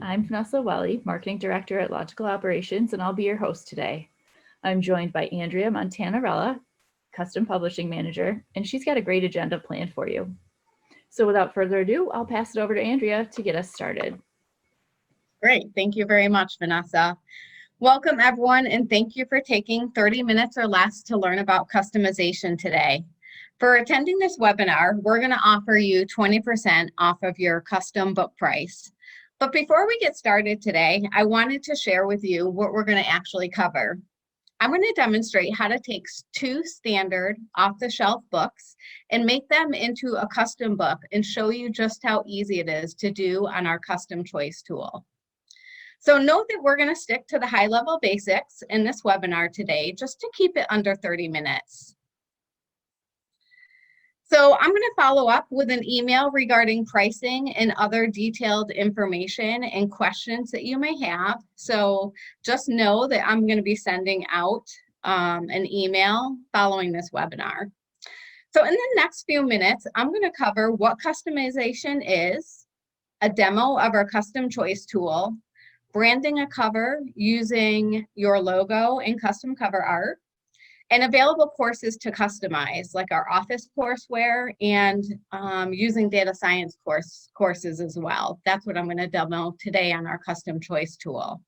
I'm Vanessa Welly, Marketing Director at Logical Operations, and I'll be your host today. I'm joined by Andrea Montanarella, Custom Publishing Manager, and she's got a great agenda planned for you. So without further ado, I'll pass it over to Andrea to get us started. Great. Thank you very much, Vanessa. Welcome, everyone, and thank you for taking 30 minutes or less to learn about customization today. For attending this webinar, we're going to offer you 20% off of your custom book price. But before we get started today, I wanted to share with you what we're going to actually cover. I'm going to demonstrate how to take two standard off-the-shelf books and make them into a custom book and show you just how easy it is to do on our custom choice tool. So note that we're going to stick to the high-level basics in this webinar today, just to keep it under 30 minutes. So I'm going to follow up with an email regarding pricing and other detailed information and questions that you may have. So just know that I'm going to be sending out an email following this webinar. So in the next few minutes, I'm going to cover what customization is, a demo of our custom choice tool, branding a cover using your logo and custom cover art, and available courses to customize, like our office courseware and using data science courses as well. That's what I'm going to demo today on our custom choice tool.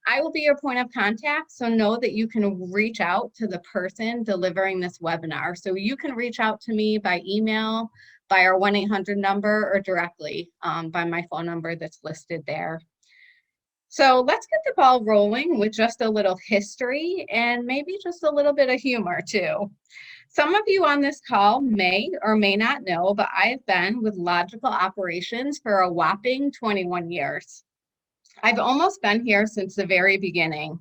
I will be your point of contact, so know that you can reach out to the person delivering this webinar. So you can reach out to me by email, by our 1-800 number, or directly by my phone number that's listed there. So let's get the ball rolling with just a little history and maybe just a little bit of humor too. Some of you on this call may or may not know, but I've been with Logical Operations for a whopping 21 years. I've almost been here since the very beginning.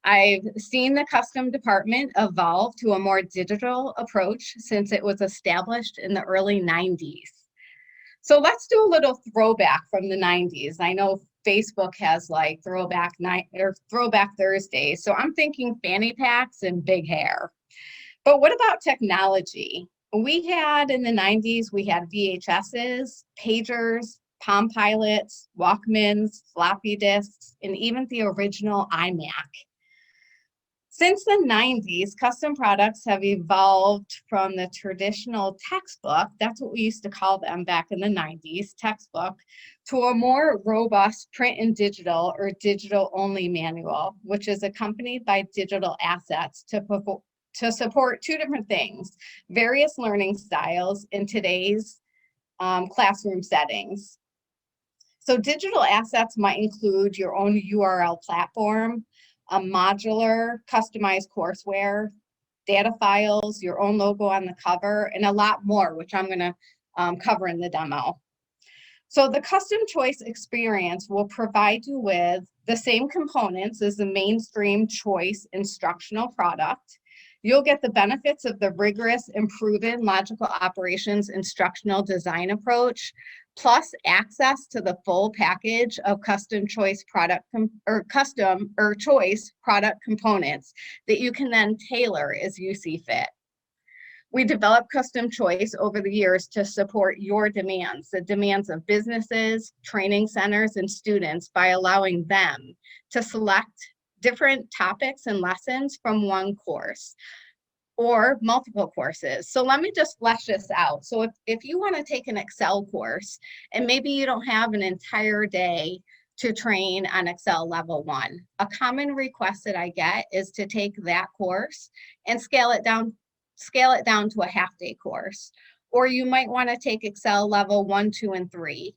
I've seen the custom department evolve to a more digital approach since it was established in the early 90s. So let's do a little throwback from the 90s. I know Facebook has like throwback Thursdays. So I'm thinking fanny packs and big hair. But what about technology? We had in the 90s, we had VHSs, pagers, Palm Pilots, Walkmans, floppy disks, and even the original iMac. Since the 90s, custom products have evolved from the traditional textbook, that's what we used to call them back in the 90s, textbook, to a more robust print and digital or digital-only manual, which is accompanied by digital assets to support two different things, various learning styles in today's classroom settings. So digital assets might include your own URL platform, a modular, customized courseware, data files, your own logo on the cover, and a lot more, which I'm going to cover in the demo. So the custom choice experience will provide you with the same components as the mainstream choice instructional product. You'll get the benefits of the rigorous and proven Logical Operations instructional design approach, plus access to the full package of custom choice product choice product components that you can then tailor as you see fit. We developed custom choice over the years to support your demands, the demands of businesses, training centers, and students by allowing them to select different topics and lessons from one course or multiple courses. So let me just flesh this out. So if you want to take an Excel course and maybe you don't have an entire day to train on Excel level 1, a common request that I get is to take that course and scale it down to a half-day course. Or you might want to take Excel level 1, 2, and 3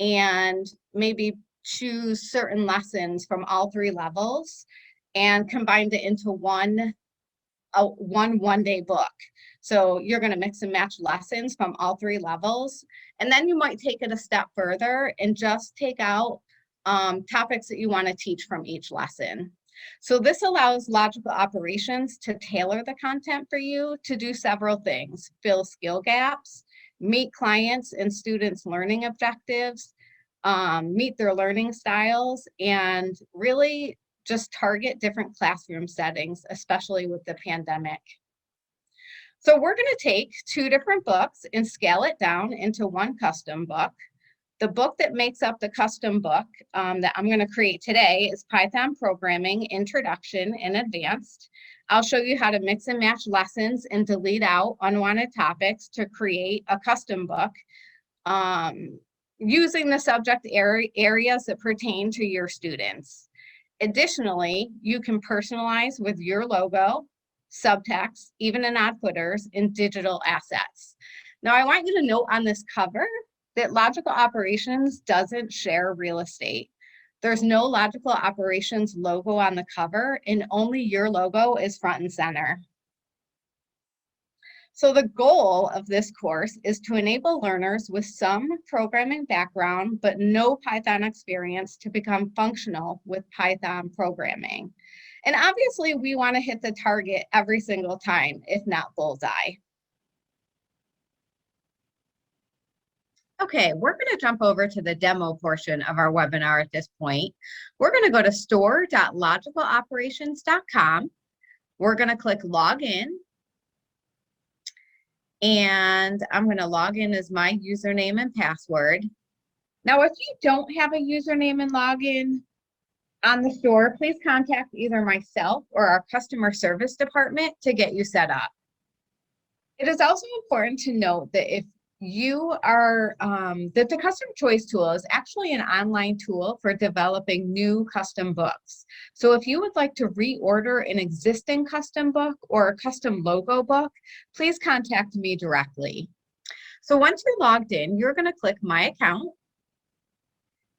and maybe choose certain lessons from all 3 levels and combine it into one one-day book. So you're going to mix and match lessons from all 3 levels. And then you might take it a step further and just take out topics that you want to teach from each lesson. So this allows Logical Operations to tailor the content for you to do several things: fill skill gaps, meet clients' and students' learning objectives, meet their learning styles, and really just target different classroom settings, especially with the pandemic. So we're going to take 2 different books and scale it down into one custom book. The book that makes up the custom book that I'm going to create today is Python Programming Introduction and Advanced. I'll show you how to mix and match lessons and delete out unwanted topics to create a custom book using the subject areas that pertain to your students. Additionally, you can personalize with your logo, subtext, even in odd footers, and digital assets. Now, I want you to note on this cover that Logical Operations doesn't share real estate. There's no Logical Operations logo on the cover, and only your logo is front and center. So the goal of this course is to enable learners with some programming background, but no Python experience to become functional with Python programming. And obviously we want to hit the target every single time, if not bullseye. Okay, we're going to jump over to the demo portion of our webinar at this point. We're going to go to store.logicaloperations.com. We're going to click Login. And I'm going to log in as my username and password. Now, if you don't have a username and login on the store, please contact either myself or our customer service department to get you set up. It is also important to note that if you are, that the custom choice tool is actually an online tool for developing new custom books. So if you would like to reorder an existing custom book or a custom logo book, please contact me directly. So once you're logged in, you're going to click My Account.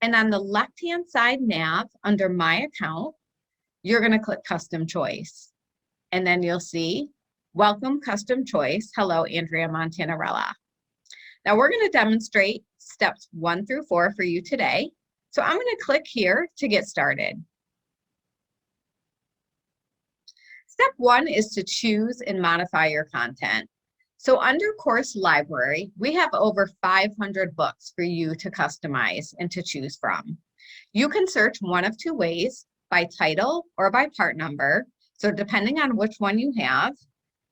And on the left-hand side nav under My Account, you're going to click Custom Choice. And then you'll see, Welcome Custom Choice. Hello, Andrea Montanarella. Now we're going to demonstrate steps 1 through 4 for you today. So I'm going to click here to get started. Step 1 is to choose and modify your content. So under Course Library, we have over 500 books for you to customize and to choose from. You can search one of 2 ways, by title or by part number. So depending on which one you have,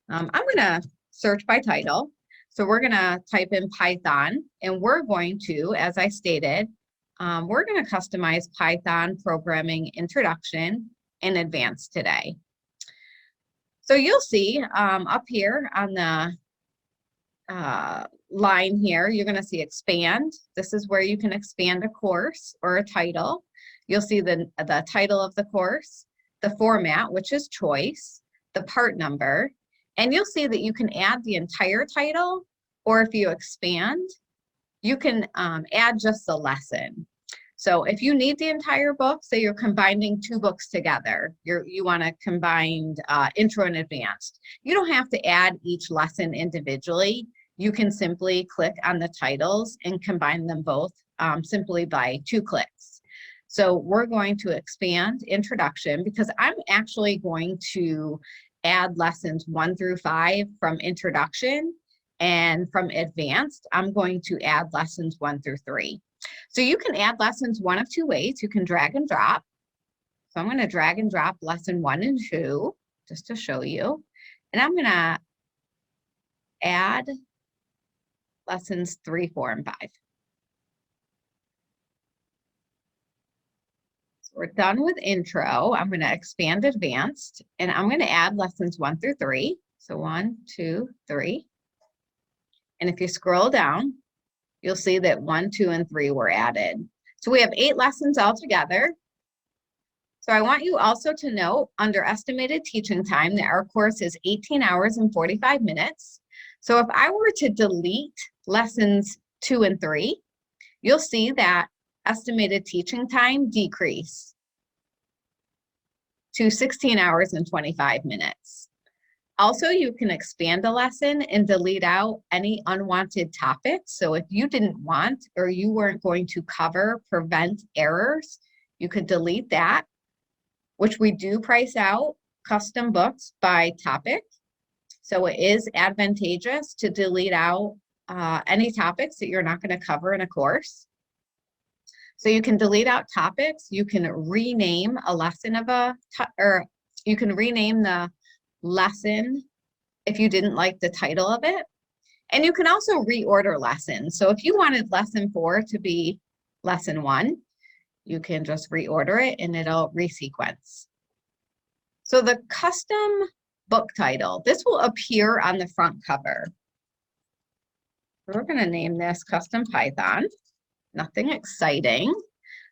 I'm going to search by title. So we're going to type in Python, and we're going to, as I stated, we're going to customize Python Programming Introduction and Advanced today. So you'll see up here on the line here, you're going to see expand. This is where you can expand a course or a title. You'll see the title of the course, the format, which is choice, the part number, and you'll see that you can add the entire title, or if you expand, you can add just the lesson. So if you need the entire book, say you're combining 2 books together, you want to combine intro and advanced, you don't have to add each lesson individually. You can simply click on the titles and combine them both simply by 2 clicks. So we're going to expand introduction because I'm actually going to add lessons 1 through 5 from introduction, and from advanced, I'm going to add lessons 1 through 3. So you can add lessons one of 2 ways. You can drag and drop. So I'm going to drag and drop lesson 1 and 2 just to show you. And I'm going to add lessons 3, 4, and 5. So we're done with intro. I'm going to expand advanced, and I'm going to add lessons 1 through 3. So 1, 2, 3. And if you scroll down, you'll see that 1, 2, and 3 were added. So we have 8 lessons altogether. So I want you also to note under estimated teaching time that our course is 18 hours and 45 minutes. So if I were to delete lessons 2 and 3, you'll see that estimated teaching time decrease to 16 hours and 25 minutes. Also, you can expand a lesson and delete out any unwanted topics. So if you didn't want or you weren't going to cover prevent errors, you could delete that, which we do price out custom books by topic. So it is advantageous to delete out any topics that you're not going to cover in a course. So you can delete out topics. You can rename a lesson or you can rename the lesson if you didn't like the title of it. And you can also reorder lessons. So if you wanted lesson 4 to be lesson 1, you can just reorder it and it'll resequence. So the custom book title, this will appear on the front cover. We're going to name this Custom Python. Nothing exciting.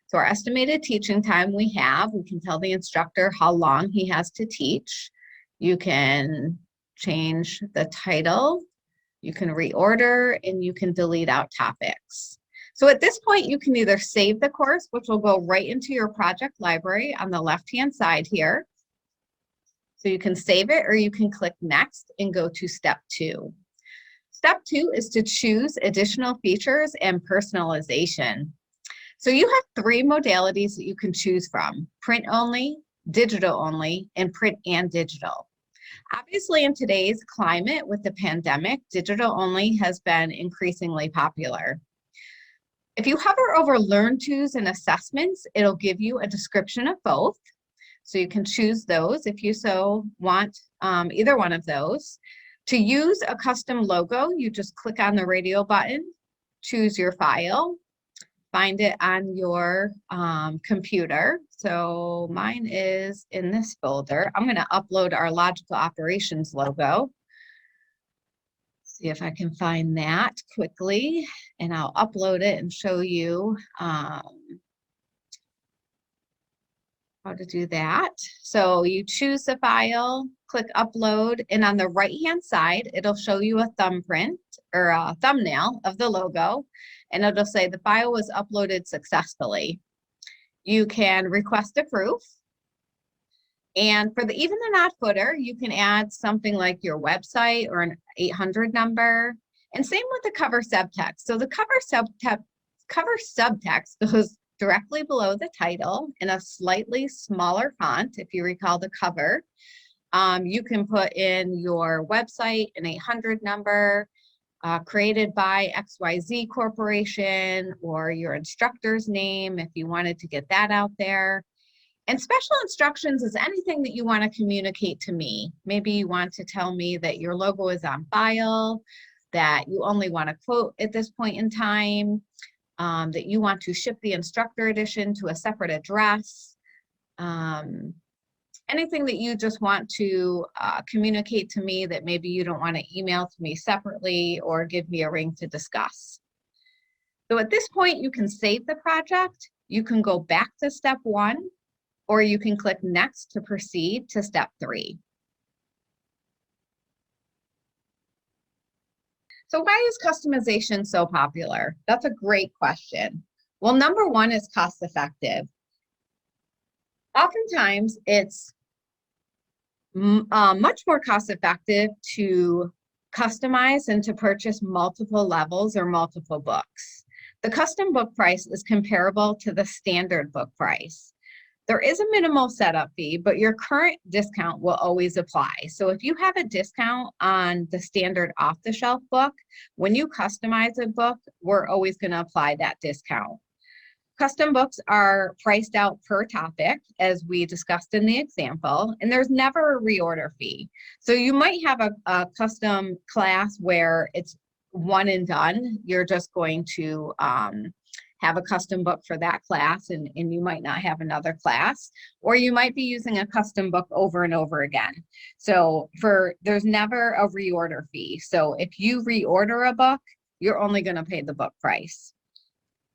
So our estimated teaching time we can tell the instructor how long he has to teach. You can change the title, you can reorder, and you can delete out topics. So at this point, you can either save the course, which will go right into your project library on the left-hand side here. So you can save it, or you can click next and go to step 2. Step 2 is to choose additional features and personalization. So you have 3 modalities that you can choose from: print only, digital only, and print and digital. Obviously, in today's climate with the pandemic, digital only has been increasingly popular. If you hover over Learn Tos and Assessments, it'll give you a description of both. So you can choose those if you so want, either one of those. To use a custom logo, you just click on the radio button, choose your file, find it on your computer. So mine is in this folder. I'm going to upload our logical operations logo. See if I can find that quickly, and I'll upload it and show you how to do that. So you choose the file, click upload, and on the right-hand side, it'll show you a thumbprint or a thumbnail of the logo, and it'll say the file was uploaded successfully. You can request a proof. And for the even and odd footer, you can add something like your website or an 800 number. And same with the cover subtext. So the cover subtext goes directly below the title in a slightly smaller font. If you recall the cover, you can put in your website, an 800 number, created by XYZ Corporation, or your instructor's name if you wanted to get that out there. And special instructions is anything that you want to communicate to me. Maybe you want to tell me that your logo is on file, that you only want to quote at this point in time, that you want to ship the instructor edition to a separate address. Anything that you just want to communicate to me that maybe you don't want to email to me separately or give me a ring to discuss. So at this point, you can save the project, you can go back to step 1, or you can click next to proceed to step 3. So why is customization so popular? That's a great question. Well, number 1 is cost effective. Oftentimes, it's much more cost effective to customize and to purchase multiple levels or multiple books. The custom book price is comparable to the standard book price. There is a minimal setup fee, but your current discount will always apply. So if you have a discount on the standard off-the-shelf book, when you customize a book, we're always going to apply that discount. Custom books are priced out per topic, as we discussed in the example, and there's never a reorder fee. So you might have a custom class where it's one and done. You're just going to have a custom book for that class, and you might not have another class, or you might be using a custom book over and over again. So there's never a reorder fee. So if you reorder a book, you're only going to pay the book price.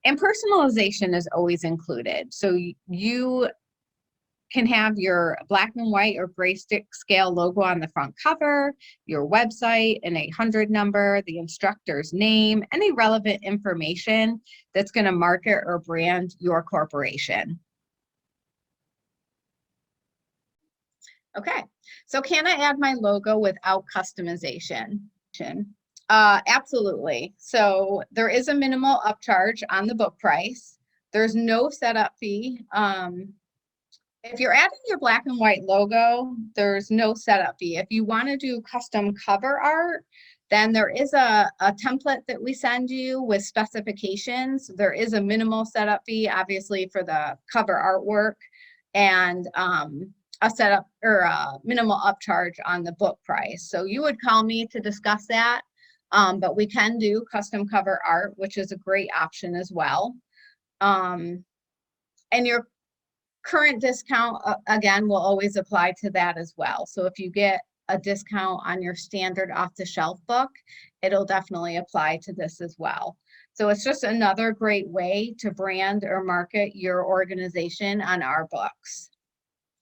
And personalization is always included. So you can have your black and white or grayscale logo on the front cover, your website, an 800 number, the instructor's name, any relevant information that's going to market or brand your corporation. Okay, so can I add my logo without customization? Absolutely. So there is a minimal upcharge on the book price. There's no setup fee. If you're adding your black and white logo, there's no setup fee. If you want to do custom cover art, then there is a template that we send you with specifications. There is a minimal setup fee, obviously, for the cover artwork, and a setup or a minimal upcharge on the book price. So you would call me to discuss that. But we can do custom cover art, which is a great option as well. And your current discount, again, will always apply to that as well. So if you get a discount on your standard off-the-shelf book, it'll definitely apply to this as well. So it's just another great way to brand or market your organization on our books.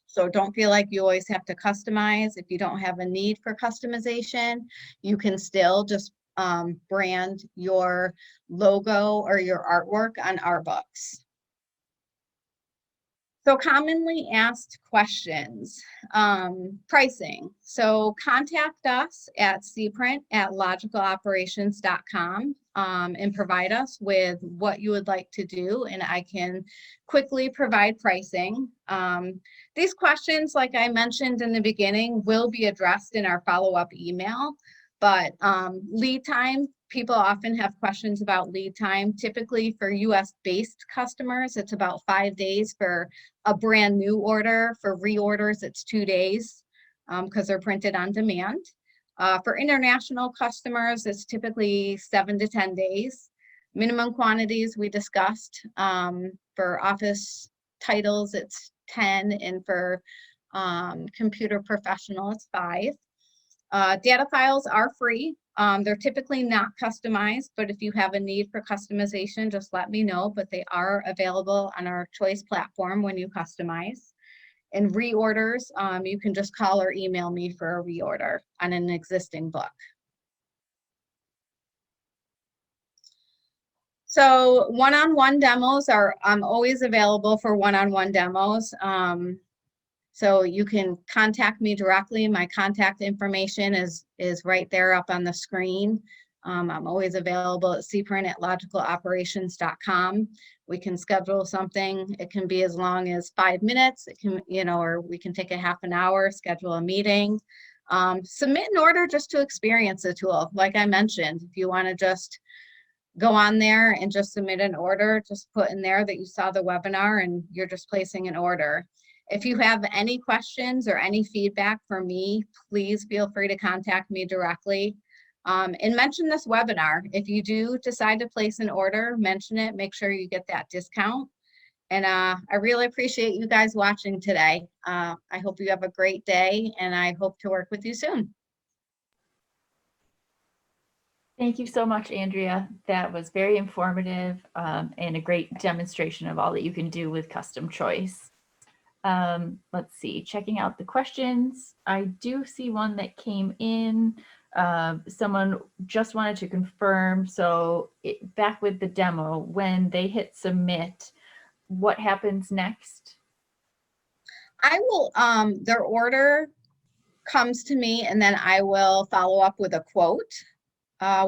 So don't feel like you always have to customize. If you don't have a need for customization, you can still just brand your logo or your artwork on our books. So commonly asked questions, pricing. So contact us at cprint@logicaloperations.com and provide us with what you would like to do, and I can quickly provide pricing. These questions, like I mentioned in the beginning, will be addressed in our follow-up email, but lead time, people often have questions about lead time. Typically for US-based customers, it's about 5 days for a brand new order. For reorders, it's 2 days because they're printed on demand. For international customers, it's typically 7 to 10 days. Minimum quantities we discussed. For office titles, it's 10, and for computer professional, it's 5. Data files are free. They're typically not customized, but if you have a need for customization, just let me know, but they are available on our choice platform when you customize. And reorders, you can just call or email me for a reorder on an existing book. So one-on-one demos are, I'm always available for one-on-one demos. So you can contact me directly. My contact information is right there up on the screen. I'm always available at cprint@logicaloperations.com. We can schedule something. It can be as long as 5 minutes. It can, or we can take a half an hour, schedule a meeting. Submit an order just to experience the tool. Like I mentioned, if you want to just go on there and just submit an order, just put in there that you saw the webinar and you're just placing an order. If you have any questions or any feedback for me, please feel free to contact me directly. And mention this webinar. If you do decide to place an order, mention it, make sure you get that discount. And I really appreciate you guys watching today. I hope you have a great day, and I hope to work with you soon. Thank you so much, Andrea. That was very informative and a great demonstration of all that you can do with custom choice. Let's see, checking out the questions. I do see one that came in. Someone just wanted to confirm. So back with the demo, when they hit submit, what happens next? I will, their order comes to me, and then I will follow up with a quote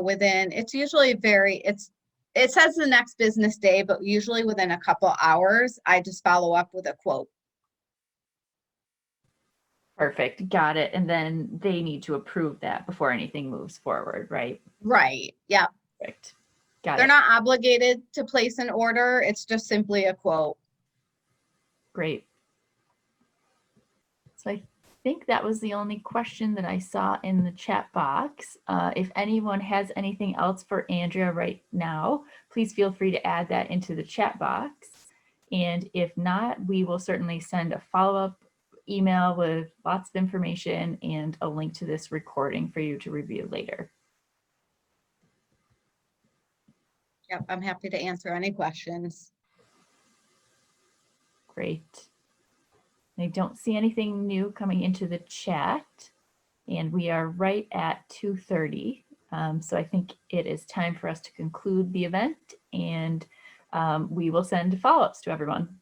within, it's usually it says the next business day, but usually within a couple hours, I just follow up with a quote. Perfect. Got it. And then they need to approve that before anything moves forward, right? Right. Yeah. Perfect. Got it. They're not obligated to place an order. It's just simply a quote. Great. So I think that was the only question that I saw in the chat box. If anyone has anything else for Andrea right now, please feel free to add that into the chat box. And if not, we will certainly send a follow-up email with lots of information and a link to this recording for you to review later. Yep, I'm happy to answer any questions. Great. I don't see anything new coming into the chat, and we are right at 2:30. So I think it is time for us to conclude the event, and we will send follow-ups to everyone.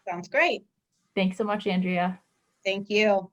Sounds great. Thanks so much, Andrea. Thank you.